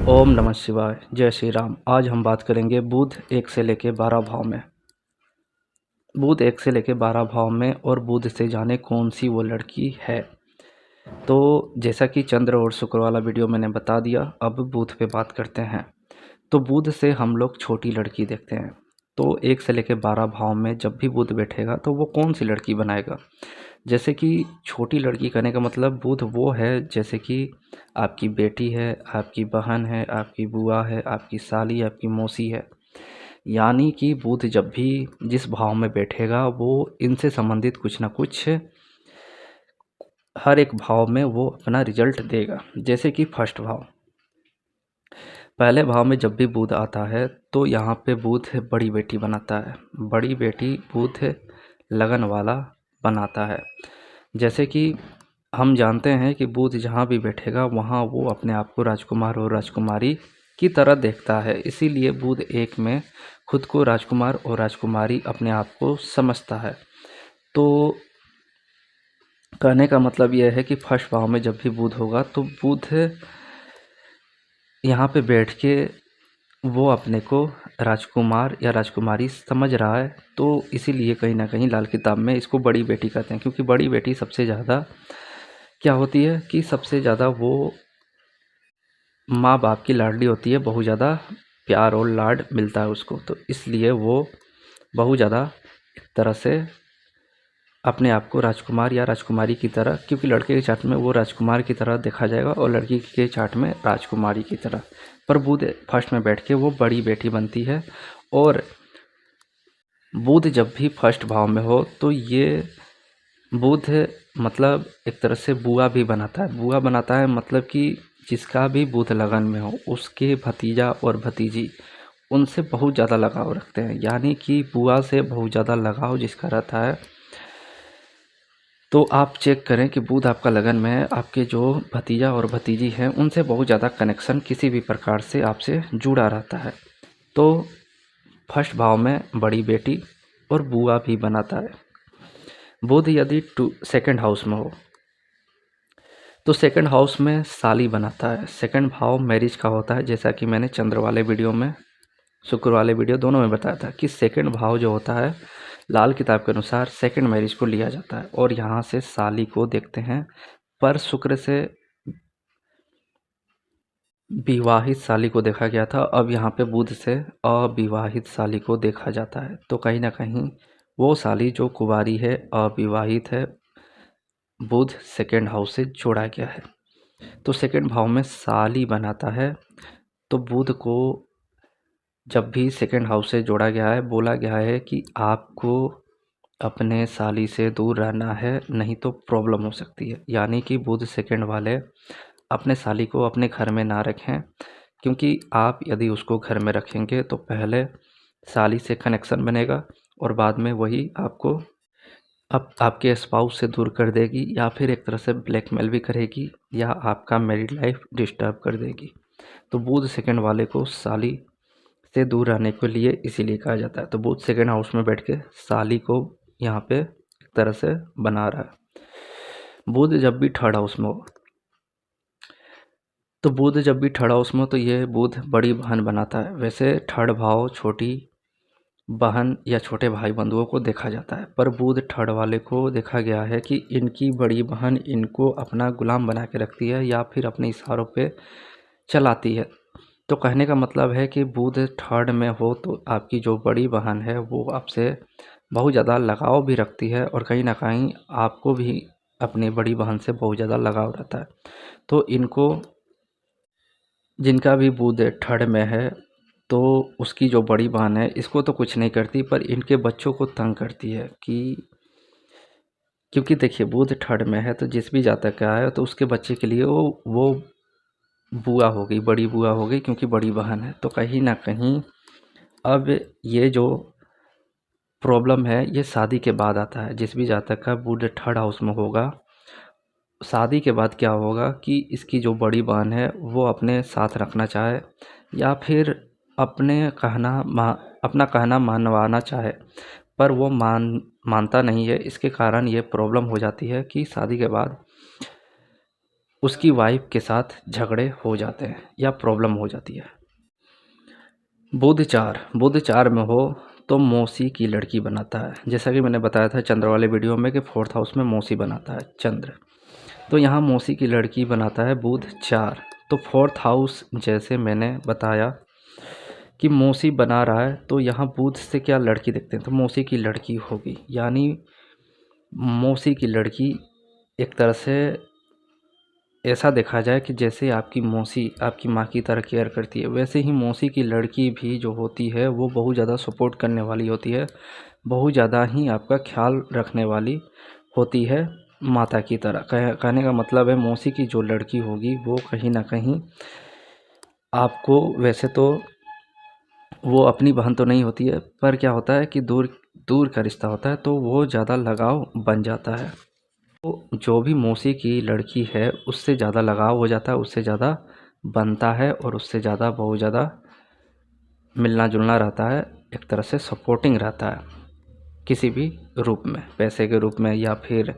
ओम नमः शिवाय। जय श्री राम। आज हम बात करेंगे बुध 1 से लेके 12 भाव में। बुध 1 से लेके 12 भाव में और बुध से जाने कौन सी वो लड़की है। तो जैसा कि चंद्र और शुक्र वाला वीडियो मैंने बता दिया, अब बुध पे बात करते हैं। तो बुध से हम लोग छोटी लड़की देखते हैं। तो 1 से लेके 12 भाव में जब भी बुध बैठेगा तो वो कौन सी लड़की बनाएगा। जैसे कि छोटी लड़की कहने का मतलब बुध वो है, जैसे कि आपकी बेटी है, आपकी बहन है, आपकी बुआ है, आपकी साली, आपकी मौसी है। यानी कि बुध जब भी जिस भाव में बैठेगा वो इनसे संबंधित कुछ ना कुछ हर एक भाव में वो अपना रिजल्ट देगा। जैसे कि फर्स्ट भाव, पहले भाव में जब भी बुध आता है तो यहाँ पे बुध बड़ी बेटी बनाता है। बड़ी बेटी बुध लगन वाला बनाता है। जैसे कि हम जानते हैं कि बुध जहाँ भी बैठेगा वहाँ वो अपने आप को राजकुमार और राजकुमारी की तरह देखता है। इसीलिए बुध 1 में खुद को राजकुमार और राजकुमारी अपने आप को समझता है। तो कहने का मतलब यह है कि फर्स्ट भाव में जब भी बुध होगा तो बुध यहाँ पे बैठ के वो अपने को राजकुमार या राजकुमारी समझ रहा है। तो इसीलिए कहीं ना कहीं लाल किताब में इसको बड़ी बेटी कहते हैं, क्योंकि बड़ी बेटी सबसे ज़्यादा क्या होती है कि सबसे ज़्यादा वो माँ बाप की लाडली होती है। बहुत ज़्यादा प्यार और लाड मिलता है उसको, तो इसलिए वो बहुत ज़्यादा एक तरह से अपने आप को राजकुमार या राजकुमारी की तरह, क्योंकि लड़के के चार्ट में वो राजकुमार की तरह देखा जाएगा और लड़की के चार्ट में राजकुमारी की तरह। पर बुध फर्स्ट में बैठ के वो बड़ी बेटी बनती है। और बुध जब भी फर्स्ट भाव में हो तो ये बुध मतलब एक तरह से बुआ भी बनाता है। बुआ बनाता है मतलब कि जिसका भी बुध लगन में हो उसके भतीजा और भतीजी उनसे बहुत ज़्यादा लगाव रखते हैं। यानी कि बुआ से बहुत ज़्यादा लगाव जिसका रहता है। तो आप चेक करें कि बुध आपका लगन में है, आपके जो भतीजा और भतीजी हैं उनसे बहुत ज़्यादा कनेक्शन किसी भी प्रकार से आपसे जुड़ा रहता है। तो फर्स्ट भाव में बड़ी बेटी और बुआ भी बनाता है। बुध यदि सेकंड हाउस में हो तो सेकंड हाउस में साली बनाता है। सेकंड भाव मैरिज का होता है, जैसा कि मैंने चंद्र वाले वीडियो में, शुक्र वाले वीडियो दोनों में बताया था कि सेकंड भाव जो होता है लाल किताब के अनुसार सेकंड मैरिज को लिया जाता है। और यहाँ से साली को देखते हैं, पर शुक्र से विवाहित साली को देखा गया था, अब यहाँ पे बुध से अविवाहित साली को देखा जाता है। तो कहीं ना कहीं वो साली जो कुंवारी है, अविवाहित है, बुध सेकंड हाउस से जोड़ा गया है। तो सेकंड भाव में साली बनाता है। तो बुध को जब भी सेकंड हाउस से जोड़ा गया है, बोला गया है कि आपको अपने साली से दूर रहना है, नहीं तो प्रॉब्लम हो सकती है। यानी कि बुध सेकंड वाले अपने साली को अपने घर में ना रखें, क्योंकि आप यदि उसको घर में रखेंगे तो पहले साली से कनेक्शन बनेगा और बाद में वही आपको आपके स्पाउस से दूर कर देगी, या फिर एक तरह से ब्लैकमेल भी करेगी, या आपका मैरिड लाइफ डिस्टर्ब कर देगी। तो बुध सेकंड वाले को साली से दूर रहने के लिए इसीलिए कहा जाता है। तो बुध सेकंड हाउस में बैठ के साली को यहाँ पे एक तरह से बना रहा है। बुध जब भी थर्ड हाउस में हो तो बुध जब भी थर्ड हाउस में हो तो ये बुध बड़ी बहन बनाता है। वैसे थर्ड भाव छोटी बहन या छोटे भाई बंधुओं को देखा जाता है, पर बुध थर्ड वाले को देखा गया है कि इनकी बड़ी बहन इनको अपना गुलाम बना के रखती है या फिर अपने इशारों पे चलाती है। तो कहने का मतलब है कि बुध थर्ड में हो तो आपकी जो बड़ी बहन है वो आपसे बहुत ज़्यादा लगाव भी रखती है, और कहीं ना कहीं आपको भी अपनी बड़ी बहन से बहुत ज़्यादा लगाव रहता है। तो इनको, जिनका भी बुध थर्ड में है, तो उसकी जो बड़ी बहन है इसको तो कुछ नहीं करती, पर इनके बच्चों को तंग करती है। कि क्योंकि देखिए बुध थर्ड में है तो जिस भी जातक का है तो उसके बच्चे के लिए वो बुआ हो गई, बड़ी बुआ हो गई, क्योंकि बड़ी बहन है। तो कहीं ना कहीं अब ये जो प्रॉब्लम है ये शादी के बाद आता है। जिस भी जातक का बुध थर्ड हाउस में होगा, शादी के बाद क्या होगा कि इसकी जो बड़ी बहन है वो अपने साथ रखना चाहे या फिर अपना कहना मानवाना चाहे, पर वो मानता नहीं है। इसके कारण ये प्रॉब्लम हो जाती है कि शादी के बाद उसकी वाइफ के साथ झगड़े हो जाते हैं या प्रॉब्लम हो जाती है। बुध चार में हो तो मौसी की लड़की बनाता है। जैसा कि मैंने बताया था चंद्र वाले वीडियो में कि 4th हाउस में मौसी बनाता है चंद्र, तो यहाँ मौसी की लड़की बनाता है बुध 4। तो 4th हाउस जैसे मैंने बताया कि मौसी बना रहा है, तो यहाँ बुध से क्या लड़की देखते हैं तो मौसी की लड़की होगी। यानी मौसी की लड़की एक तरह से ऐसा देखा जाए कि जैसे आपकी मौसी आपकी माँ की तरह केयर करती है, वैसे ही मौसी की लड़की भी जो होती है वो बहुत ज़्यादा सपोर्ट करने वाली होती है, बहुत ज़्यादा ही आपका ख्याल रखने वाली होती है माता की तरह। कहने का मतलब है मौसी की जो लड़की होगी वो कहीं ना कहीं आपको, वैसे तो वो अपनी बहन तो नहीं होती है, पर क्या होता है कि दूर दूर का रिश्ता होता है तो वो ज़्यादा लगाव बन जाता है। तो जो भी मौसी की लड़की है उससे ज़्यादा लगाव हो जाता है, उससे ज़्यादा बनता है और उससे ज़्यादा बहुत ज़्यादा मिलना जुलना रहता है, एक तरह से सपोर्टिंग रहता है किसी भी रूप में, पैसे के रूप में या फिर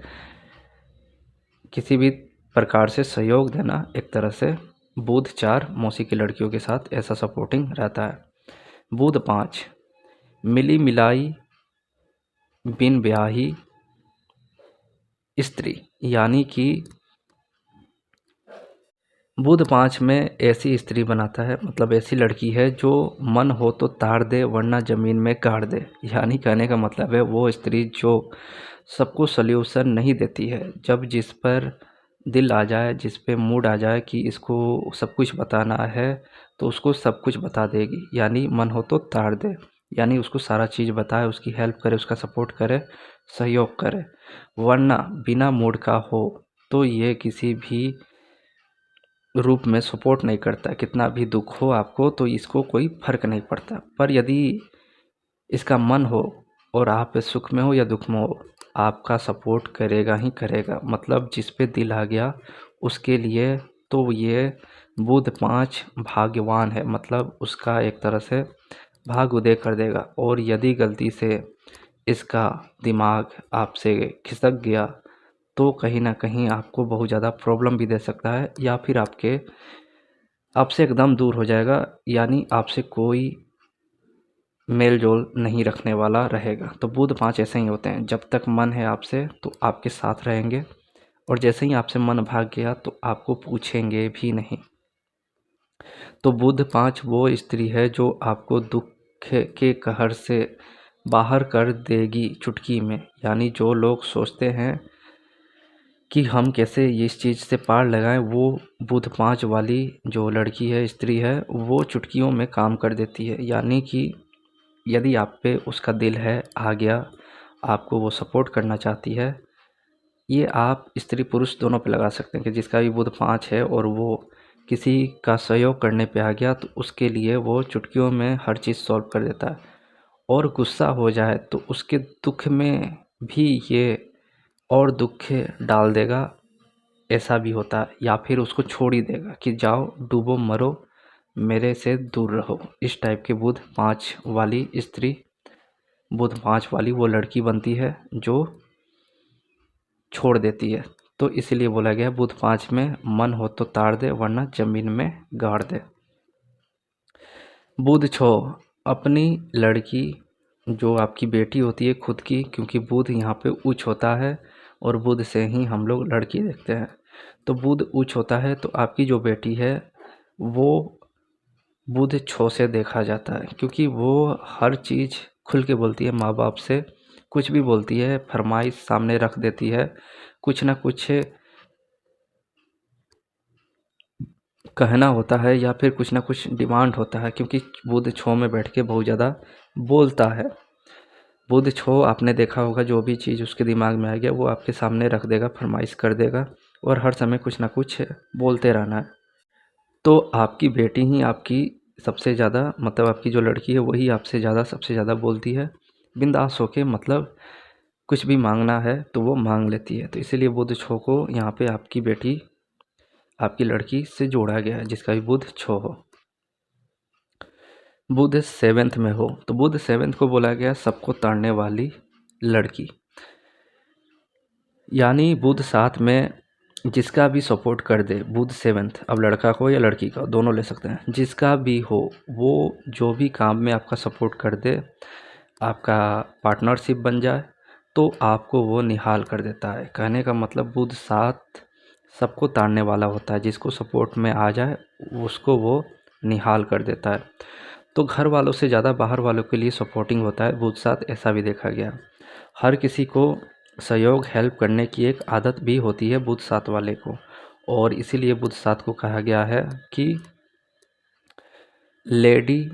किसी भी प्रकार से सहयोग देना। एक तरह से बुध 4 मौसी की लड़कियों के साथ ऐसा सपोर्टिंग रहता है। बुध 5 मिली मिलाई बिन ब्याही स्त्री, यानी कि बुध 5 में ऐसी स्त्री बनाता है, मतलब ऐसी लड़की है जो मन हो तो ताड़ दे वरना ज़मीन में गाड़ दे। यानी कहने का मतलब है वो स्त्री जो सबको सल्यूशन नहीं देती है, जब जिस पर दिल आ जाए, जिस पे मूड आ जाए कि इसको सब कुछ बताना है तो उसको सब कुछ बता देगी। यानी मन हो तो ताड़ दे, यानी उसको सारा चीज़ बताए, उसकी हेल्प करे, उसका सपोर्ट करे, सहयोग करे। वरना बिना मूड का हो तो ये किसी भी रूप में सपोर्ट नहीं करता। कितना भी दुख हो आपको तो इसको कोई फ़र्क नहीं पड़ता। पर यदि इसका मन हो और आप सुख में हो या दुख में हो, आपका सपोर्ट करेगा ही करेगा। मतलब जिस पे दिल आ गया उसके लिए तो ये बुध 5 भाग्यवान है, मतलब उसका एक तरह से भाग उदय कर देगा। और यदि गलती से इसका दिमाग आपसे खिसक गया तो कहीं ना कहीं आपको बहुत ज़्यादा प्रॉब्लम भी दे सकता है, या फिर आपसे एकदम दूर हो जाएगा। यानी आपसे कोई मेल जोल नहीं रखने वाला रहेगा। तो बुध 5 ऐसे ही होते हैं, जब तक मन है आपसे तो आपके साथ रहेंगे, और जैसे ही आपसे मन भाग गया तो आपको पूछेंगे भी नहीं। तो बुध 5 वो स्त्री है जो आपको दुख के कहर से बाहर कर देगी चुटकी में। यानी जो लोग सोचते हैं कि हम कैसे इस चीज़ से पार लगाएं, वो बुध 5 वाली जो लड़की है, स्त्री है, वो चुटकियों में काम कर देती है। यानी कि यदि आप पे उसका दिल है, आ गया, आपको वो सपोर्ट करना चाहती है, ये आप स्त्री पुरुष दोनों पे लगा सकते हैं कि जिसका भी बुध 5 है और वो किसी का सहयोग करने पे आ गया तो उसके लिए वो चुटकियों में हर चीज़ सॉल्व कर देता है। और गुस्सा हो जाए तो उसके दुख में भी ये और दुख डाल देगा, ऐसा भी होता है। या फिर उसको छोड़ ही देगा कि जाओ डूबो मरो, मेरे से दूर रहो। इस टाइप के बुध 5 वाली स्त्री, बुध 5 वाली वो लड़की बनती है जो छोड़ देती है। तो इसीलिए बोला गया बुध 5 में मन हो तो ताड़ दे वरना ज़मीन में गाड़ दे। बुध 6 अपनी लड़की जो आपकी बेटी होती है खुद की, क्योंकि बुध यहाँ पे उच्च होता है और बुध से ही हम लोग लड़की देखते हैं। तो बुध उच्च होता है तो आपकी जो बेटी है वो बुध 6 से देखा जाता है, क्योंकि वो हर चीज़ खुल के बोलती है माँ बाप से, कुछ भी बोलती है, फरमाइश सामने रख देती है, कुछ ना कुछ कहना होता है या फिर कुछ ना कुछ डिमांड होता है, क्योंकि बुध 6 में बैठ के बहुत ज़्यादा बोलता है। बुध 6 आपने देखा होगा, जो भी चीज़ उसके दिमाग में आ गया वो आपके सामने रख देगा, फरमाइश कर देगा, और हर समय कुछ ना कुछ बोलते रहना है। तो आपकी बेटी ही आपकी सबसे ज़्यादा, मतलब आपकी जो लड़की है वही आपसे ज़्यादा सबसे ज़्यादा बोलती है, बिंदास होके, मतलब कुछ भी मांगना है तो वो मांग लेती है। तो इसीलिए बुध 6 को यहाँ पे आपकी बेटी, आपकी लड़की से जोड़ा गया है, जिसका भी बुध 6 हो। बुध 7th में हो तो बुध 7th को बोला गया सबको ताड़ने वाली लड़की। यानी बुध 7 में जिसका भी सपोर्ट कर दे बुध सेवन्थ, अब लड़का को या लड़की का दोनों ले सकते हैं, जिसका भी हो वो जो भी काम में आपका सपोर्ट कर दे, आपका पार्टनरशिप बन जाए, तो आपको वो निहाल कर देता है। कहने का मतलब बुध साथ सबको ताड़ने वाला होता है, जिसको सपोर्ट में आ जाए उसको वो निहाल कर देता है। तो घर वालों से ज़्यादा बाहर वालों के लिए सपोर्टिंग होता है बुध साथ, ऐसा भी देखा गया। हर किसी को सहयोग हेल्प करने की एक आदत भी होती है बुध साथ वाले को, और इसीलिए बुध साथ को कहा गया है कि लेडी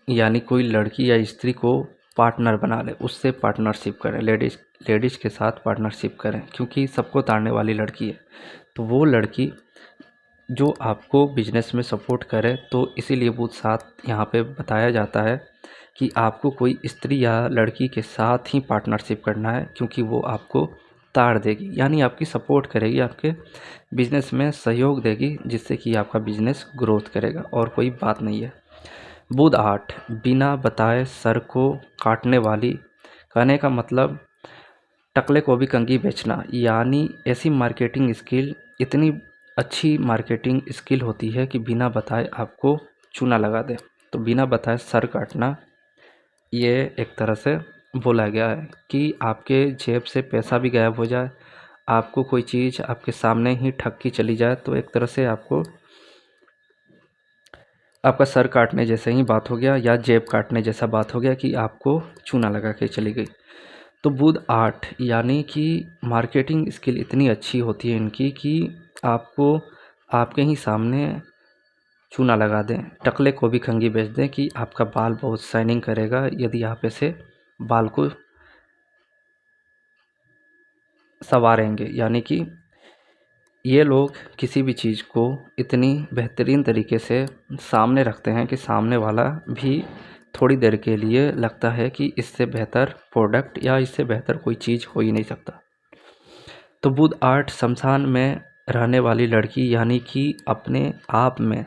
यानी कोई लड़की या स्त्री को पार्टनर बना ले, उससे पार्टनरशिप करें, लेडीज़ के साथ पार्टनरशिप करें, क्योंकि सबको ताड़ने वाली लड़की है। तो वो लड़की जो आपको बिजनेस में सपोर्ट करे, तो इसीलिए बुध साथ यहाँ पे बताया जाता है कि आपको कोई स्त्री या लड़की के साथ ही पार्टनरशिप करना है, क्योंकि वो आपको ताड़ देगी, यानी आपकी सपोर्ट करेगी, आपके बिजनेस में सहयोग देगी, जिससे कि आपका बिजनेस ग्रोथ करेगा, और कोई बात नहीं है। बुध 8, बिना बताए सर को काटने वाली। कहने का मतलब टकले को भी कंघी बेचना, यानी ऐसी मार्केटिंग स्किल, इतनी अच्छी मार्केटिंग स्किल होती है कि बिना बताए आपको चूना लगा दे। तो बिना बताए सर काटना, ये एक तरह से बोला गया है कि आपके जेब से पैसा भी गायब हो जाए, आपको कोई चीज़ आपके सामने ही ठग की चली जाए, तो एक तरह से आपको आपका सर काटने जैसे ही बात हो गया, या जेब काटने जैसा बात हो गया कि आपको चूना लगा के चली गई। तो बुध 8 यानी कि मार्केटिंग स्किल इतनी अच्छी होती है इनकी कि आपको आपके ही सामने चूना लगा दें, टकले को भी कंघी बेच दें कि आपका बाल बहुत शाइनिंग करेगा यदि आप ऐसे बाल को संवारेंगे। यानी कि ये लोग किसी भी चीज़ को इतनी बेहतरीन तरीके से सामने रखते हैं कि सामने वाला भी थोड़ी देर के लिए लगता है कि इससे बेहतर प्रोडक्ट या इससे बेहतर कोई चीज़ हो ही नहीं सकता। तो बुध 8 शमशान में रहने वाली लड़की, यानी कि अपने आप में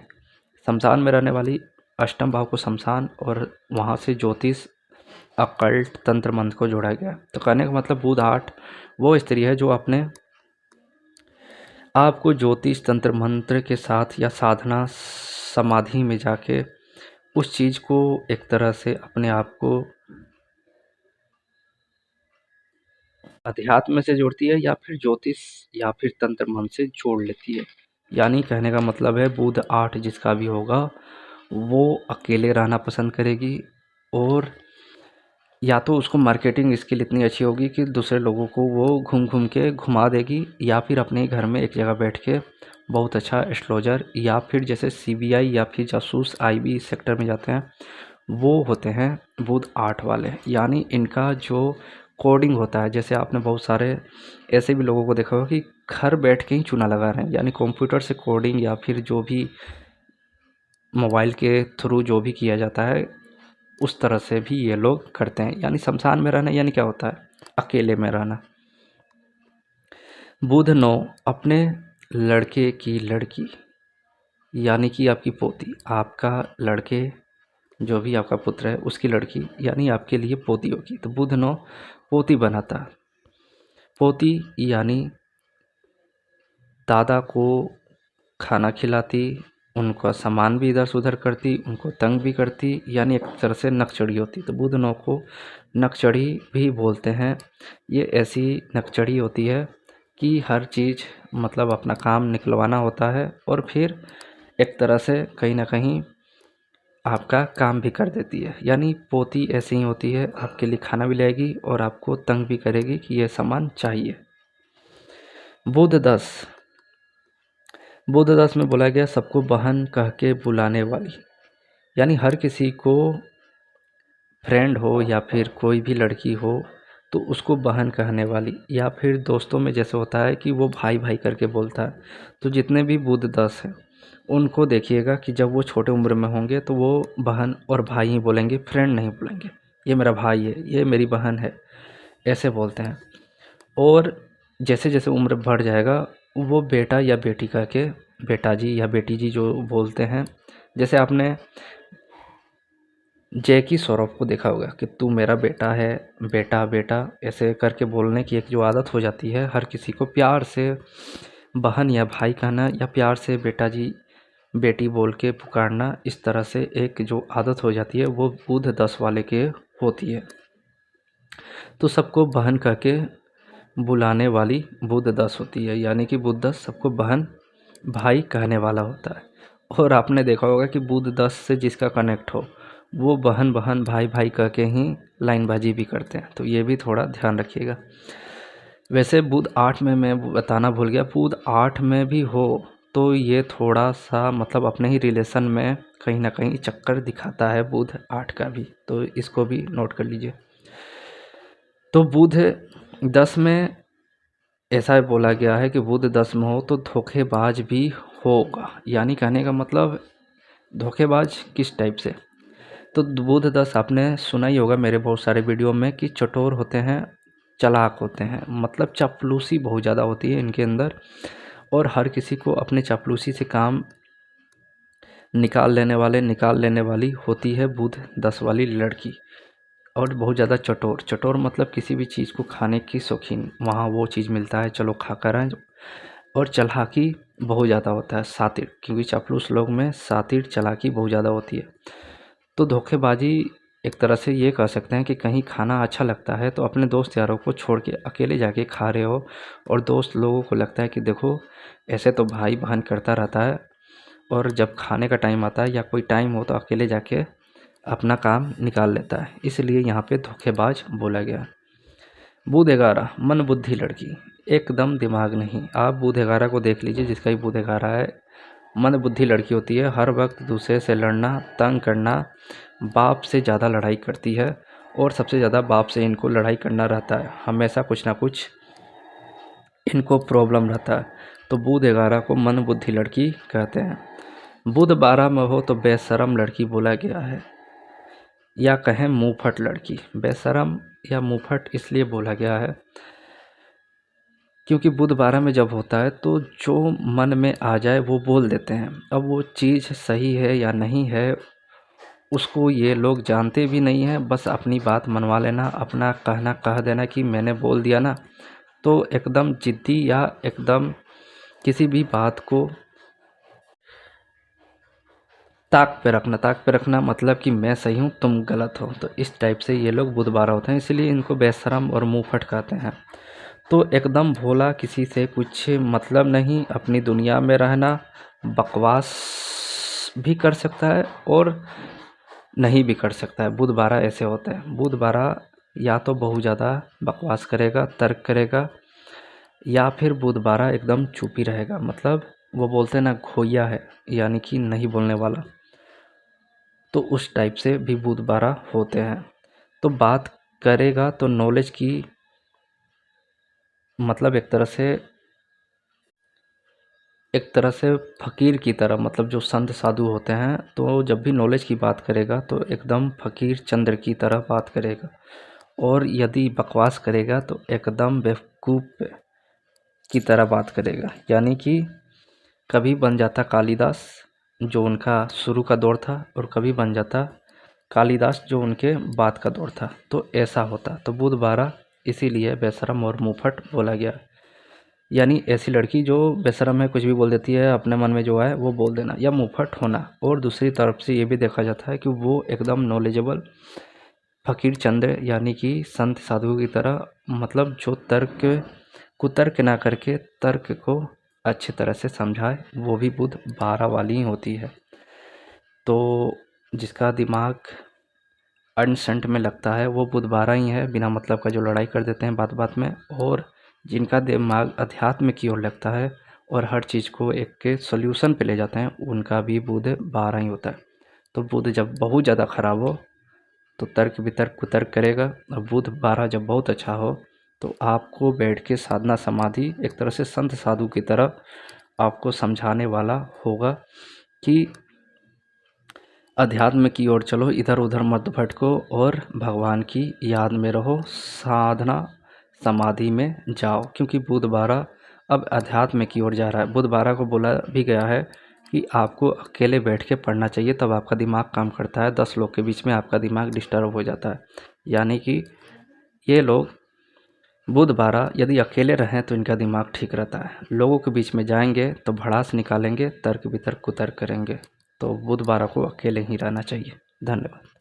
शमशान में रहने वाली, अष्टम भाव को शमशान और वहाँ से ज्योतिष, अकल्ट, तंत्र मंत्र को जोड़ा गया। तो कहने का मतलब बुध 8 वो स्त्री है जो अपने आपको ज्योतिष, तंत्र मंत्र के साथ या साधना समाधि में जाके उस चीज़ को एक तरह से अपने आप को अध्यात्म से जोड़ती है, या फिर ज्योतिष या फिर तंत्र मंत्र से जोड़ लेती है। यानी कहने का मतलब है बुध 8 जिसका भी होगा वो अकेले रहना पसंद करेगी, और या तो उसको मार्केटिंग स्किल इतनी अच्छी होगी कि दूसरे लोगों को वो घूम घूम के घुमा देगी, या फिर अपने घर में एक जगह बैठ के बहुत अच्छा एस्ट्रोलॉजर, या फिर जैसे सीबीआई या फिर जासूस आईबी सेक्टर में जाते हैं, वो होते हैं बुध 8 वाले। यानी इनका जो कोडिंग होता है, जैसे आपने बहुत सारे ऐसे भी लोगों को देखा होगा कि घर बैठ के ही चूना लगा रहे हैं, यानी कंप्यूटर से कोडिंग या फिर जो भी मोबाइल के थ्रू जो भी किया जाता है, उस तरह से भी ये लोग करते हैं। यानी शमशान में रहना यानी क्या होता है, अकेले में रहना। बुध 9, अपने लड़के की लड़की, यानी कि आपकी पोती, आपका लड़के जो भी आपका पुत्र है उसकी लड़की, यानी आपके लिए पोती होगी। तो बुध 9 पोती बनाता है। पोती यानी दादा को खाना खिलाती, उनका सामान भी इधर से उधर करती, उनको तंग भी करती, यानी एक तरह से नकचढ़ी होती। तो बुध 9 को नकचढ़ी भी बोलते हैं। ये ऐसी नकचढ़ी होती है कि हर चीज़ मतलब अपना काम निकलवाना होता है, और फिर एक तरह से कहीं ना कहीं आपका काम भी कर देती है। यानी पोती ऐसी ही होती है, आपके लिए खाना भी लाएगी और आपको तंग भी करेगी कि ये सामान चाहिए। बुध 10, बुध 10 में बोला गया सबको बहन कह के बुलाने वाली, यानी हर किसी को फ्रेंड हो या फिर कोई भी लड़की हो तो उसको बहन कहने वाली, या फिर दोस्तों में जैसे होता है कि वो भाई भाई करके बोलता है। तो जितने भी बुध 10 हैं उनको देखिएगा कि जब वो छोटे उम्र में होंगे तो वो बहन और भाई ही बोलेंगे, फ्रेंड नहीं बोलेंगे। ये मेरा भाई है, ये मेरी बहन है, ऐसे बोलते हैं। और जैसे जैसे उम्र बढ़ जाएगा वो बेटा या बेटी कह के बेटा जी या बेटी जी जो बोलते हैं। जैसे आपने जैकी श्रॉफ को देखा होगा कि तू मेरा बेटा है, बेटा बेटा ऐसे करके बोलने की एक जो आदत हो जाती है हर किसी को, प्यार से बहन या भाई कहना या प्यार से बेटा जी बेटी बोल के पुकारना, इस तरह से एक जो आदत हो जाती है वो बुध 10 वाले के होती है। तो सबको बहन कह के बुलाने वाली बुध 10 होती है, यानी कि बुध 10 सबको बहन भाई कहने वाला होता है। और आपने देखा होगा कि बुध 10 से जिसका कनेक्ट हो वो बहन बहन भाई भाई कह के ही लाइनबाजी भी करते हैं, तो ये भी थोड़ा ध्यान रखिएगा। वैसे बुध 8 में मैं बताना भूल गया, बुध 8 में भी हो तो ये थोड़ा सा मतलब अपने ही रिलेशन में कहीं ना कहीं चक्कर दिखाता है बुध 8 का भी, तो इसको भी नोट कर लीजिए। तो बुध 10 में ऐसा बोला गया है कि बुध 10 में हो तो धोखेबाज भी होगा, यानी कहने का मतलब धोखेबाज किस टाइप से। तो बुध 10 आपने सुना ही होगा मेरे बहुत सारे वीडियो में कि चटोर होते हैं, चालाक होते हैं, मतलब चापलूसी बहुत ज़्यादा होती है इनके अंदर, और हर किसी को अपने चापलूसी से काम निकाल लेने वाली होती है बुध 10 वाली लड़की। और बहुत ज़्यादा चटोर, चटोर मतलब किसी भी चीज़ को खाने की शौकीन, वहाँ वो चीज़ मिलता है चलो खा कर आएँ। और चालाकी बहुत ज़्यादा होता है, शातिर, क्योंकि चापलूस लोग में शातिर चालाकी बहुत ज़्यादा होती है। तो धोखेबाजी एक तरह से ये कह सकते हैं कि कहीं खाना अच्छा लगता है तो अपने दोस्त यारों को छोड़ के अकेले जाके खा रहे हो, और दोस्त लोगों को लगता है कि देखो ऐसे तो भाई बहन करता रहता है, और जब खाने का टाइम आता है या कोई टाइम हो तो अकेले जाके अपना काम निकाल लेता है, इसलिए यहाँ पे धोखेबाज बोला गया। बुध 11 मन बुद्धि लड़की, एकदम दिमाग नहीं। आप बुध 11 को देख लीजिए, जिसका भी बुध 11 है, मन बुद्धि लड़की होती है, हर वक्त दूसरे से लड़ना, तंग करना, बाप से ज़्यादा लड़ाई करती है, और सबसे ज़्यादा बाप से इनको लड़ाई करना रहता है, हमेशा कुछ ना कुछ इनको प्रॉब्लम रहता है। तो बुध 11 को मन बुद्धि लड़की कहते हैं। बुध 12 में हो तो बेशरम लड़की बोला गया है, या कहें मुंहफट लड़की। बेशरम या मुंहफट इसलिए बोला गया है क्योंकि बुध 12 में जब होता है तो जो मन में आ जाए वो बोल देते हैं। अब वो चीज़ सही है या नहीं है उसको ये लोग जानते भी नहीं हैं, बस अपनी बात मनवा लेना, अपना कहना कह देना कि मैंने बोल दिया ना। तो एकदम ज़िद्दी या एकदम किसी भी बात को ताक पे रखना मतलब कि मैं सही हूँ तुम गलत हो, तो इस टाइप से ये लोग बुध 12 होते हैं, इसीलिए इनको बेशरम और मुंहफट कहते हैं। तो एकदम भोला, किसी से कुछ मतलब नहीं, अपनी दुनिया में रहना, बकवास भी कर सकता है और नहीं भी कर सकता है। बुध 12 ऐसे होते हैं। बुध 12 या तो बहुत ज़्यादा बकवास करेगा, तर्क करेगा, या फिर बुध 12 एकदम चुप ही रहेगा, मतलब वो बोलते हैं ना खोया है, यानी कि नहीं बोलने वाला। तो उस टाइप से भी बुध 12 होते हैं। तो बात करेगा तो नॉलेज की, मतलब एक तरह से फ़कीर की तरह, मतलब जो संत साधु होते हैं तो जब भी नॉलेज की बात करेगा तो एकदम फ़कीर चंद्र की तरह बात करेगा, और यदि बकवास करेगा तो एकदम बेवकूफ़ की तरह बात करेगा। यानी कि कभी बन जाता कालिदास जो उनका शुरू का दौर था, और कभी बन जाता कालिदास जो उनके बाद का दौर था, तो ऐसा होता। तो बुध 12 इसीलिए बेशरम और मुंहफट बोला गया, यानी ऐसी लड़की जो बेशरम है, कुछ भी बोल देती है, अपने मन में जो आए वो बोल देना, या मुंहफट होना। और दूसरी तरफ से ये भी देखा जाता है कि वो एकदम नॉलेजेबल फ़कीर चंद्र, यानी कि संत साधु की तरह, मतलब जो कुतर्क ना करके तर्क को अच्छी तरह से समझाए, वो भी बुध 12 वाली ही होती है। तो जिसका दिमाग अनसेंट में लगता है वो बुध 12 ही है, बिना मतलब का जो लड़ाई कर देते हैं बात बात में। और जिनका दिमाग अध्यात्म की ओर लगता है और हर चीज़ को एक के सॉल्यूशन पे ले जाते हैं, उनका भी बुध 12 ही होता है। तो बुध जब बहुत ज़्यादा ख़राब हो तो तर्क वितर्क कुतर्क करेगा, और बुध 12 जब बहुत अच्छा हो तो आपको बैठ के साधना समाधि एक तरह से संत साधु की तरह आपको समझाने वाला होगा कि अध्यात्म की ओर चलो, इधर उधर मत भटको, और भगवान की याद में रहो, साधना समाधि में जाओ। क्योंकि बुध 12 अब अध्यात्म की ओर जा रहा है। बुध 12 को बोला भी गया है कि आपको अकेले बैठ के पढ़ना चाहिए, तब आपका दिमाग काम करता है। 10 लोग के बीच में आपका दिमाग डिस्टर्ब हो जाता है। यानी कि ये लोग बुध 12 यदि अकेले रहें तो इनका दिमाग ठीक रहता है। लोगों के बीच में जाएंगे तो भड़ास निकालेंगे, तर्क वितर्क कुतर्क करेंगे। तो बुध 12 को अकेले ही रहना चाहिए। धन्यवाद।